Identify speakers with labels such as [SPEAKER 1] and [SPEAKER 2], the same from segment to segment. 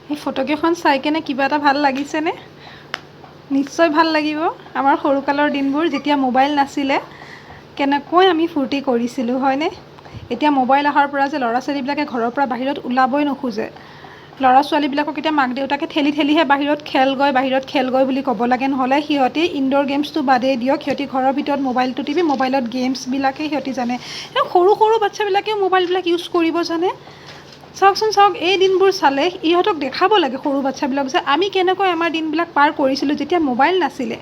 [SPEAKER 1] এই ফটোকেইখন চাই কেনে কিবা এটা ভাল লাগিছেনে? নিশ্চয় ভাল লাগিব। আমাৰ সৰুকালৰ দিনবোৰ যেতিয়া মোবাইল নাছিলে কেনেকৈ আমি ফূৰ্তি কৰিছিলোঁ হয়নে? এতিয়া মোবাইল অহাৰ পৰা যে ল'ৰা ছোৱালীবিলাকে ঘৰৰ পৰা বাহিৰত ওলাবই নোখোজে। ল'ৰা ছোৱালীবিলাকক এতিয়া মাক দেউতাকে ঠেলি ঠেলিহে বাহিৰত খেলগৈ বুলি ক'ব লাগে, নহ'লে সিহঁতি ইনড'ৰ গেমছটো বাদেই দিয়ক, সিহঁতি ঘৰৰ ভিতৰত মোবাইলটো টিপি মোবাইলত গেমছবিলাকেই সিহঁতি জানে। সৰু সৰু বাচ্ছাবিলাকেও মোবাইলবিলাক ইউজ কৰিব জানে। চাওক এই দিনবোৰ চালে ইহঁতক দেখাব লাগে সৰু বাচ্ছাবিলাক যে আমি কেনেকৈ আমাৰ দিনবিলাক পাৰ কৰিছিলোঁ যেতিয়া মোবাইল নাছিলে।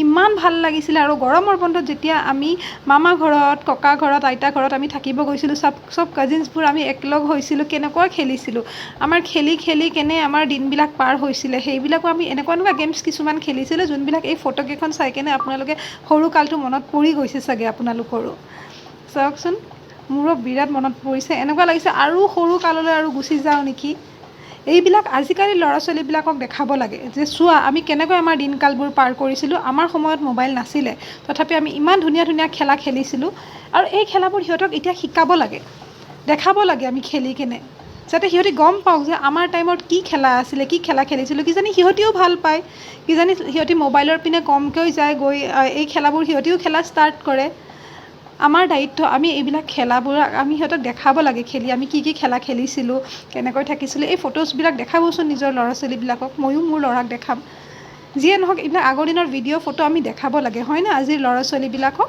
[SPEAKER 1] ইমান ভাল লাগিছিলে। আৰু গৰমৰ বন্ধত যেতিয়া আমি মামা ঘৰত, ককা ঘৰত, আইতা ঘৰত আমি থাকিব গৈছিলোঁ, চব কাজিনছবোৰ আমি একলগ হৈছিলোঁ, কেনেকৈ খেলিছিলোঁ। আমাৰ খেলি কেনে আমাৰ দিনবিলাক পাৰ হৈছিলে। সেইবিলাকো আমি এনেকুৱা গেমছ কিছুমান খেলিছিলোঁ যোনবিলাক এই ফটোকেইখন চাই কেনে আপোনালোকে সৰুকালটো মনত পৰি গৈছে চাগে আপোনালোকৰো। চাওকচোন, মোৰো বিৰাট মনত পৰিছে। এনেকুৱা লাগিছে আৰু সৰু কাললৈ আৰু গুচি যাওঁ নেকি। এইবিলাক আজিকালি ল'ৰা ছোৱালীবিলাকক দেখাব লাগে যে চোৱা আমি কেনেকৈ আমাৰ দিনকালবোৰ পাৰ কৰিছিলোঁ। আমাৰ সময়ত মোবাইল নাছিলে, তথাপি আমি ইমান ধুনীয়া ধুনীয়া খেলা খেলিছিলোঁ। আৰু এই খেলাবোৰ সিহঁতক এতিয়া শিকাব লাগে, দেখাব লাগে আমি খেলি কেনে, যাতে সিহঁতি গম পাওক যে আমাৰ টাইমত কি খেলা আছিলে, কি খেলা খেলিছিলোঁ। কিজানি সিহঁতিও ভাল পায়, কিজানি সিহঁতি মোবাইলৰ পিনে কমকৈ যায়, গৈ এই খেলাবোৰ সিহঁতিও খেলা ষ্টাৰ্ট কৰে। আমাৰ দায়িত্ব আমি এইবিলাক খেলাবোৰ আমি সিহঁতক দেখাব লাগে, খেলি আমি কি খেলা খেলিছিলোঁ, কেনেকৈ থাকিছিলোঁ। এই ফটোজবিলাক দেখাবচোন নিজৰ ল'ৰা ছোৱালীবিলাকক। ময়ো মোৰ ল'ৰাক দেখাম। যিয়ে নহওক এইবিলাক আগৰ দিনৰ ভিডিঅ' ফটো আমি দেখাব লাগে হয় না আজিৰ ল'ৰা ছোৱালীবিলাকক।